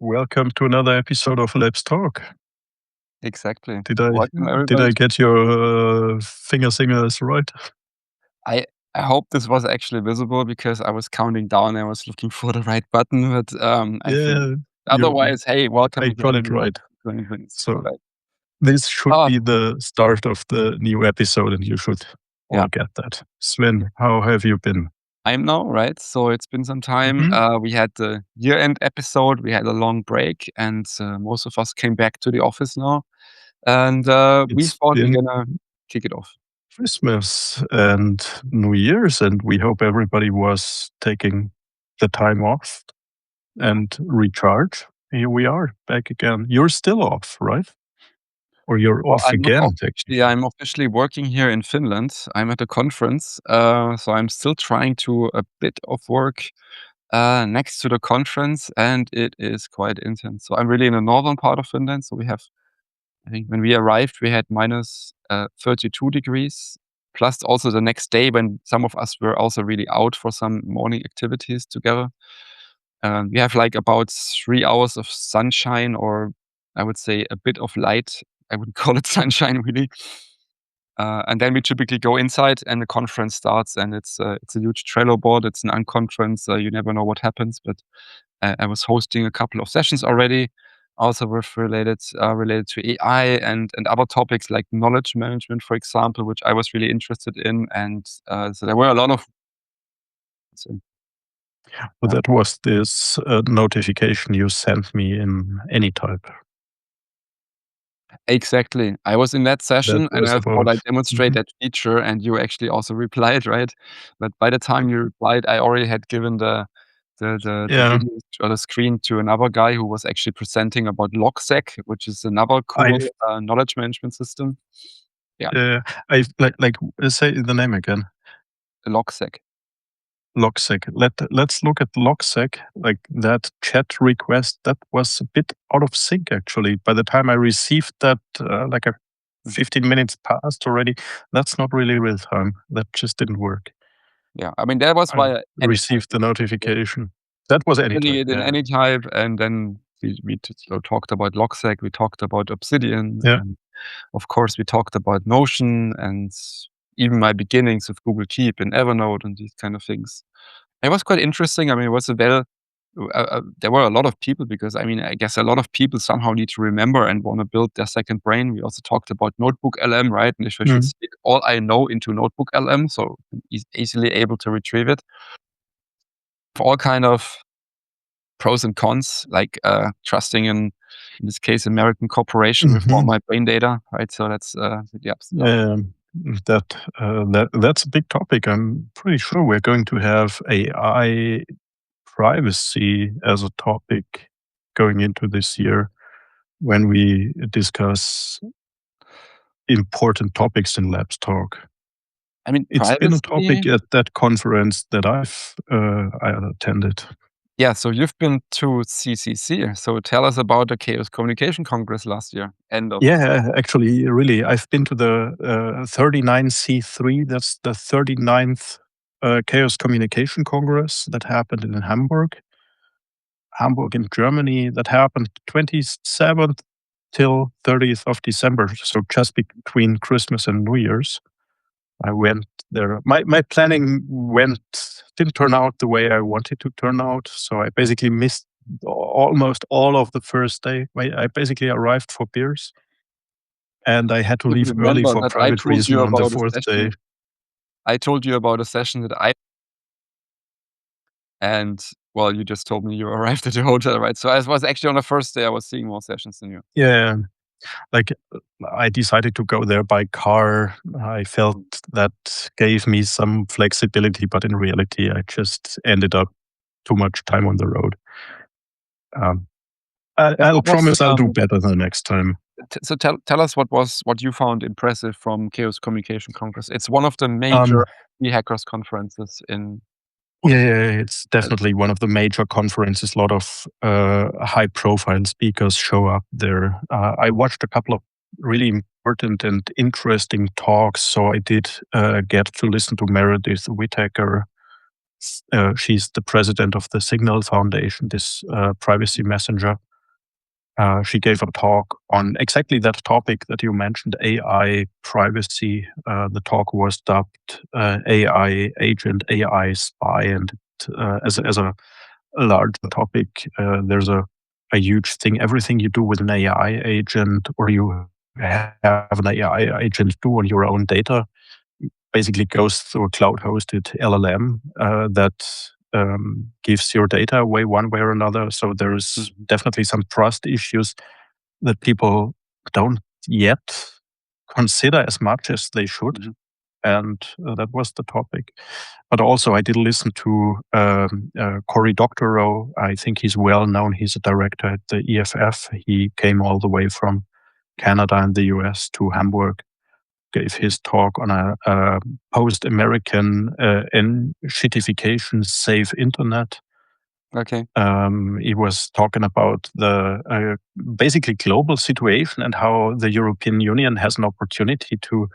Welcome to another episode of Let's Talk. Exactly. Did I Welcome, did everybody. I get your finger singers right? I hope this was actually visible because I was counting down. I was looking for the right button, but I think Yeah, otherwise, hey, welcome I got it again. right. 20 minutes. So Right. this should Oh, be the start of the new episode, and you should all yeah. get that. Sven, how have you been? I'm now, right? So it's been some time. Mhm. We had the year-end episode. We had a long break, and most of us came back to the office now. And we It's thought we're been gonna kick it off. Christmas and New Year's, and we hope everybody was taking the time off and recharge. Here we are, back again. You're still off, right? Or you're Well, off I'm not again, officially technically. I'm officially working here in Finland. I'm at a conference, so I'm still trying to a bit of work next to the conference, and it is quite intense. So I'm really in the northern part of Finland. So we have, I think, when we arrived, we had minus 32 degrees. Plus, also the next day, when some of us were also really out for some morning activities together, we have like about 3 hours of sunshine, or I would say a bit of light. I wouldn't call it sunshine really. And then we typically go inside, and the conference starts, and it's a huge Trello board. It's an unconference. You never know what happens, but I was hosting a couple of sessions already, also with related to AI and other topics like knowledge management, for example, which I was really interested in. And so there were a lot of. So, But that was this notification you sent me in Anytype. exactly. I was in that That sensession, and was I thought I'd about. demonstrate Mhm. that feature, and you actually also replied, right? But by the time you replied, I already had given the Yeah, video or the screen to another guy who was actually presenting about LogSeq, which is another cool I've knowledge management system. Yeah, I've say the name again. LogSeq. LogSeq. Let's look at LogSeq. Like that chat request, that was a bit out of sync actually. By the time I received that, like a 15 minutes passed already. That's not really real time. That just didn't work. Yeah, I mean that was I via any type. received the notification. That was Really Anytype. it in Yeah, any type, and then we talked about LogSeq, we talked about Obsidian, yeah. and of course we talked about Notion, and even my beginnings with Google Keep and Evernote and these kind of things. It was quite interesting. I mean, it was there were a lot of people because I mean, I guess a lot of people somehow need to remember and want to build their second brain. We also talked about Notebook LM, right? And if I should Mm. stick all I know into Notebook LM, so easily able to retrieve it. For all kind of pros and cons, like trusting in this case, American corporation with all Mhm. my brain data, right? So that's the ups and downs. That's a big topic. I'm pretty sure we're going to have AI privacy as a topic going into this year when we discuss important topics in Labs Talk. I mean, It's been a privacy. topic at that conference that I attended. Yeah, so you've been to CCC. So tell us about the Chaos Communication Congress last year. End of. Yeah, actually, really, I've been to the 39C3. That's the 39th Chaos Communication Congress that happened in Hamburg in Germany. That happened 27th till 30th of December, so just between Christmas and New Year's. I went there. My planning didn't turn out the way I wanted to turn out, so I basically missed almost all of the first day. I basically arrived for beers, and I had to Would leave early remember for that I private told reason you on the about a fourth day. session. I told you about a session that and well, you just told me you arrived at the hotel, right? So I was actually on the first day. I was seeing more sessions than you. Yeah, like I decided to go there by car. I felt that gave me some flexibility, but in reality, I just ended up too much time on the road. Um, I'll What was promise I'll do better the next time. so tell us what you found impressive from Chaos Communication Congress. It's one of the Um, major hackers conferences in. yeah, it's definitely one of the major conferences. A lot of high-profile speakers show up there. I watched a couple of really important and interesting talks. So I did get to listen to Meredith Whittaker. She's the president of the Signal Foundation, this privacy messenger. She gave a talk on exactly that topic that you mentioned, AI privacy. The talk was dubbed AI agent, AI spy, and as a large topic, there's a huge thing. Everything you do with an AI agent, or you have an AI agent do on your own data, basically goes through a cloud-hosted LLM that gives your data away one way or another. So there's definitely some trust issues that people don't yet consider as much as they should. And that was the topic. But also, I did listen to Corey Doctorow. I think he's well known. He's a director at the EFF. He came all the way from Canada and the US to Hamburg, gave his talk on a post-American shittification safe internet. Okay. He was talking about the basically global situation and how the European Union has an opportunity to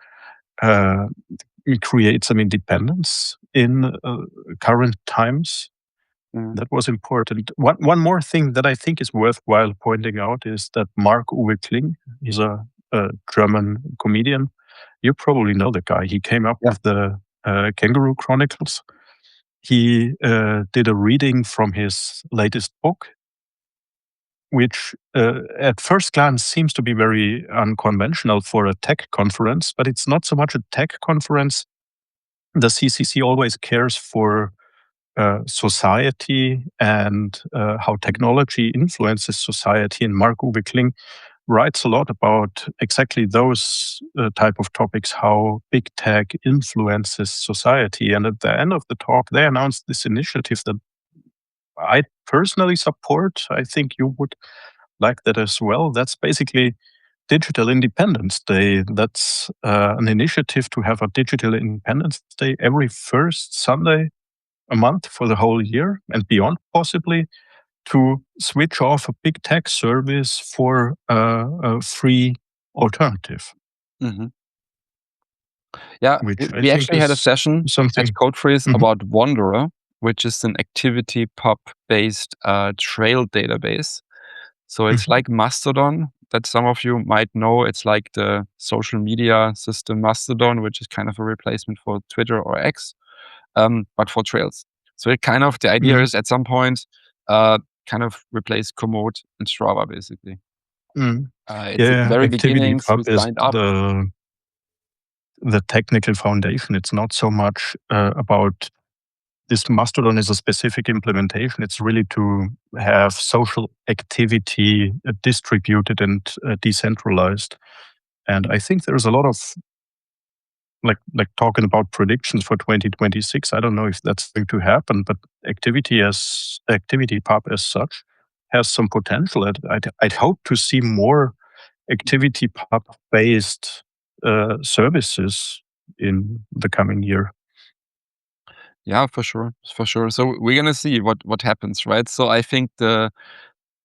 create some independence in current times. That was important. One more thing that I think is worthwhile pointing out is that Mark Uwe Kling, he's a German comedian. You probably know the guy. He came up with the Kangaroo Chronicles. He did a reading from his latest book, which at first glance seems to be very unconventional for a tech conference, but it's not so much a tech conference. The CCC always cares for society and how technology influences society. And Mark Uwe Kling writes a lot about exactly those type of topics, how big tech influences society. And at the end of the talk, they announced this initiative that I personally support. I think you would like that as well. That's basically Digital Independence Day. That's an initiative to have a Digital Independence Day every first Sunday a month for the whole year and beyond, possibly, to switch off a big tech service for a free alternative. Yeah, Which I we think actually had a is session something. at Codefreeze about Wanderer, which is an activity pub-based trail database. So it's like Mastodon that some of you might know. It's like the social media system Mastodon, which is kind of a replacement for Twitter or X, but for trails. So it kind of, the idea is at some point, kind of replace Komoot and Strava, basically. It's at the very beginnings, we signed up. The technical foundation. It's not so much about this. Mastodon is a specific implementation. It's really to have social activity distributed and decentralized. And I think there's a lot of like talking about predictions for 2026. I don't know if that's going to happen, but ActivityPub as such has some potential. I'd hope to see more ActivityPub based services in the coming year. Yeah, for sure. So we're gonna see what happens, right? So I think the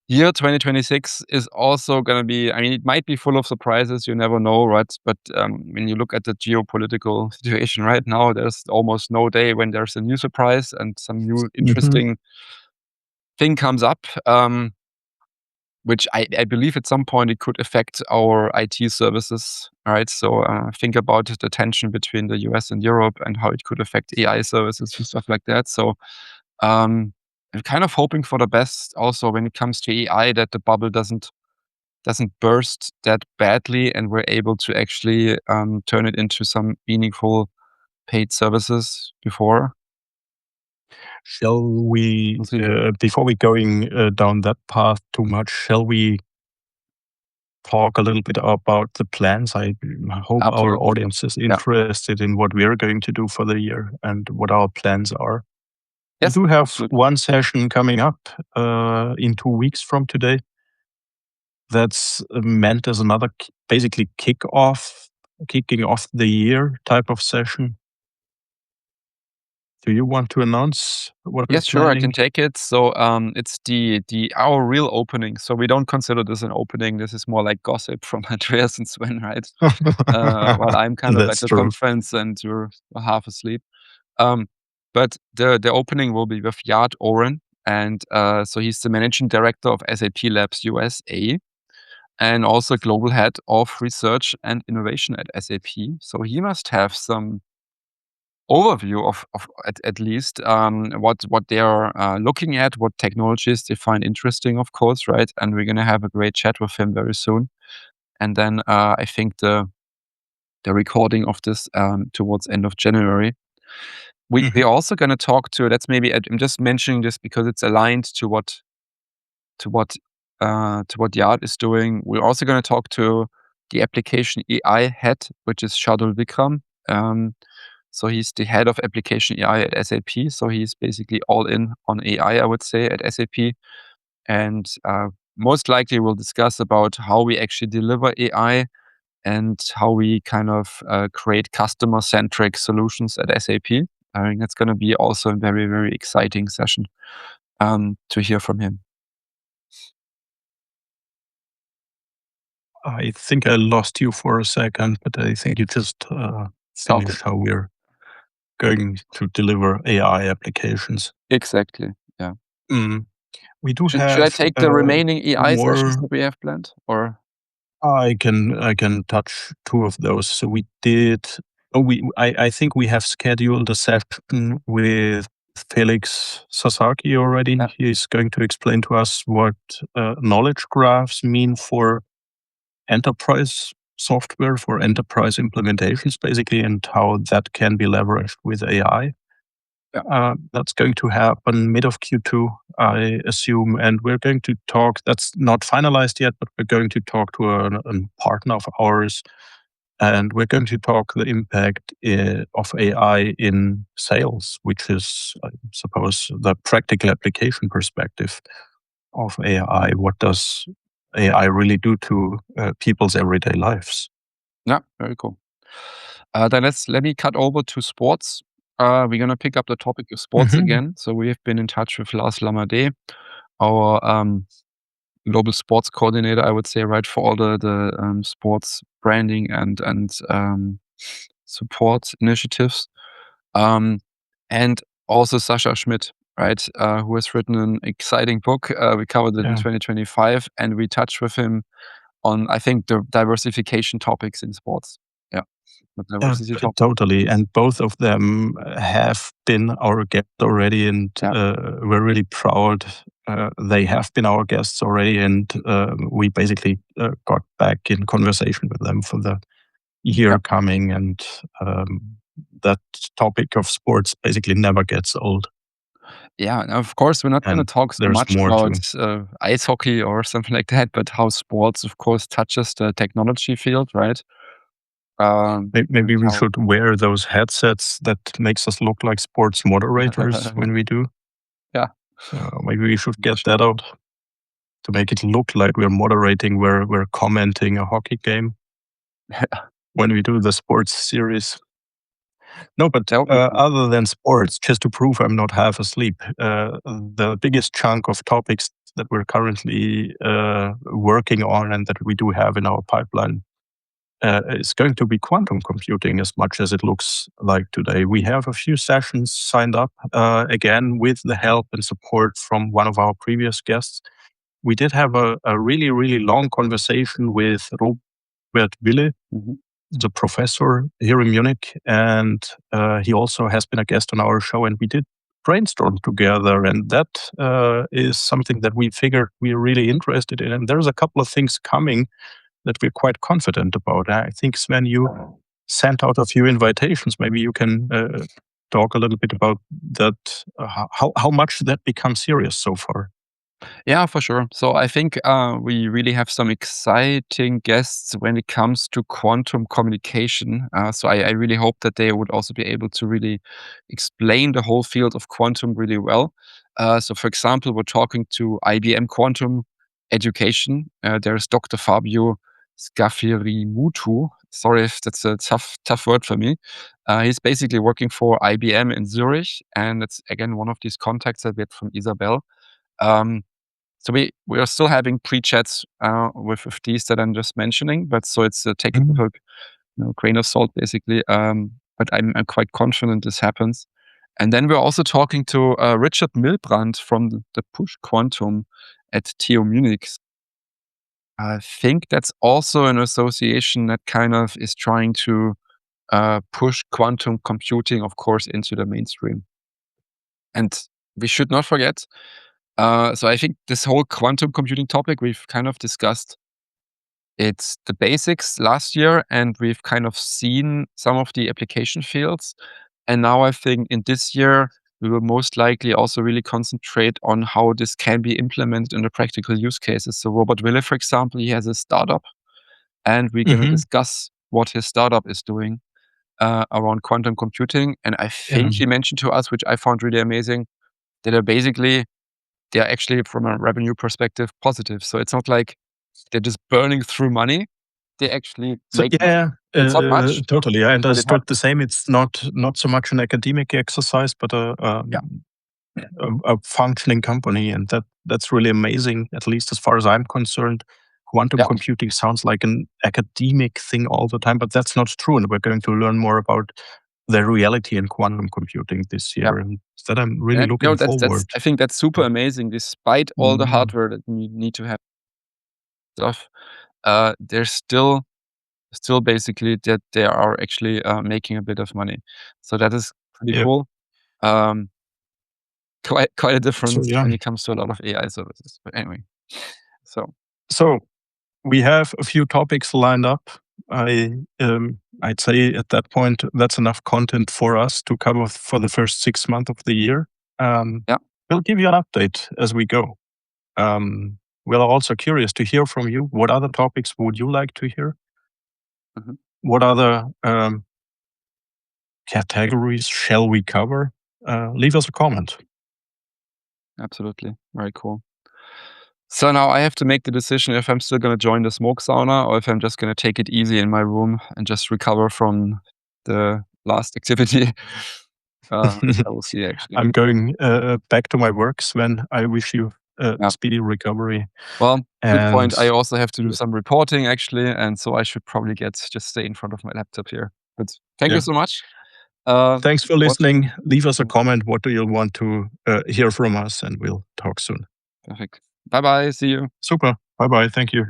year 2026 is also gonna be, I mean, it might be full of surprises, you never know, right? But when you look at the geopolitical situation right now, there's almost no day when there's a new surprise and some new interesting thing comes up, which I believe at some point it could affect our IT services, right? So think about the tension between the US and Europe and how it could affect AI services and stuff like that. So I'm kind of hoping for the best also when it comes to AI, that the bubble doesn't burst that badly and we're able to actually turn it into some meaningful paid services before. Shall we, before we going down that path too much, shall we talk a little bit about the plans? I hope our audience is interested in what we are going to do for the year and what our plans are. Yes, we do have one session coming up in 2 weeks from today. That's meant as another basically kicking off the year type of session. Do you want to announce what we're planning? Yes, sure, I can take it. So it's our real opening. So we don't consider this an opening. This is more like gossip from Andreas and Sven, right? While I'm kind of at the conference and you're half asleep. But the opening will be with Yaad, Oren, And so he's the managing director of SAP Labs USA and also global head of research and innovation at SAP. So he must have some overview of at least what they are looking at, what technologies they find interesting, of course, right? And we're gonna have a great chat with him very soon. And then I think the recording of this towards end of January. We're also gonna talk to. That's maybe I'm just mentioning this because it's aligned to what Yaad is doing. We're also gonna talk to the application AI head, which is Shardul Vikram. So he's the head of application AI at SAP. So he's basically all in on AI, I would say, at SAP. And most likely we'll discuss about how we actually deliver AI and how we kind of create customer-centric solutions at SAP. I think that's going to be also a very, very exciting session to hear from him. I think I lost you for a second, but I think you just finished how we're going to deliver AI applications. Exactly. Yeah. We do Should have. I take the remaining AI sessions that we have planned, or? I can touch two of those. So we did. I think we have scheduled a session with Felix Sasaki already. Yeah. He's going to explain to us what knowledge graphs mean for enterprise software, for enterprise implementations, basically, and how that can be leveraged with AI. Yeah. That's going to happen mid of Q2, I assume, and we're going to talk. That's not finalized yet, but we're going to talk to a partner of ours, and we're going to talk the impact of AI in sales, which is, I suppose, the practical application perspective of AI. What does AI really do to people's everyday lives? Yeah, very cool. Then let me cut over to sports. We're gonna pick up the topic of sports again. So we have been in touch with Lars Lamadé, our global sports coordinator, I would say, right, for all the sports branding and support initiatives, and also Sascha Schmidt, right, who has written an exciting book. We covered it in 2025, and we touched with him on, I think, the diversification topics in sports. Yeah. Totally. And both of them have been our guests already, and we're really proud they have been our guests already. And we basically got back in conversation with them for the year coming. And that topic of sports basically never gets old. Yeah, and of course, we're not going to talk so much about ice hockey or something like that, but how sports, of course, touches the technology field, right? Maybe we should wear those headsets that makes us look like sports moderators when we do. Yeah. Maybe we should get that out to make it look like we're moderating, we're commenting a hockey game when we do the sports series. No, but other than sports, just to prove I'm not half asleep, the biggest chunk of topics that we're currently working on and that we do have in our pipeline is going to be quantum computing as much as it looks like today. We have a few sessions signed up, again, with the help and support from one of our previous guests. We did have a really, really long conversation with Robert Wille, the professor here in Munich, and he also has been a guest on our show, and we did brainstorm together, and that is something that we figured we're really interested in. And there's a couple of things coming that we're quite confident about. I think, Sven, you sent out a few invitations. Maybe you can talk a little bit about that, how much that becomes serious so far. Yeah, for sure. So I think we really have some exciting guests when it comes to quantum communication. So I really hope that they would also be able to really explain the whole field of quantum really well. So for example, we're talking to IBM Quantum Education. There's Dr. Fabio Scafirimutu. Sorry if that's a tough word for me. He's basically working for IBM in Zurich, and it's again one of these contacts that we had from Isabel. So we are still having pre-chats with these that I'm just mentioning, but so it's a technical grain of salt basically. But I'm quite confident this happens. And then we're also talking to Richard Milbrand from the Push Quantum at TU Munich. I think that's also an association that kind of is trying to push quantum computing, of course, into the mainstream. And we should not forget, so I think this whole quantum computing topic we've kind of discussed, it's the basics last year, and we've kind of seen some of the application fields. And now I think in this year, we will most likely also really concentrate on how this can be implemented in the practical use cases. So Robert Wille, for example, he has a startup, and we're going to discuss what his startup is doing around quantum computing. And I think he mentioned to us, which I found really amazing, that they're actually, from a revenue perspective, positive. So it's not like they're just burning through money. They actually make money. It's not much. Totally. I understood the same. It's not so much an academic exercise, but a functioning company, and that's really amazing. At least as far as I'm concerned, quantum computing sounds like an academic thing all the time, but that's not true. And we're going to learn more about the reality in quantum computing this year, and that I'm really looking forward. I think that's super amazing. Despite all the hardware that you need to have stuff, there's still basically that they are actually making a bit of money. So that is pretty cool. Quite a difference when it comes to a lot of AI services. But anyway, so we have a few topics lined up. I'd say at that point that's enough content for us to cover for the first 6 months of the year. We'll give you an update as we go. We're also curious to hear from you. What other topics would you like to hear? What other categories shall we cover? Leave us a comment. Absolutely. Very cool. So now I have to make the decision if I'm still going to join the smoke sauna or if I'm just going to take it easy in my room and just recover from the last activity. I will see, actually. I'm going back to my work, Sven. I wish you a speedy recovery. Well, good point. I also have to do some reporting, actually, and so I should probably just stay in front of my laptop here. But thank you so much. Thanks for listening. Leave us a comment. What do you want to hear from us? And we'll talk soon. Perfect. Bye-bye. See you. Super. Bye-bye. Thank you.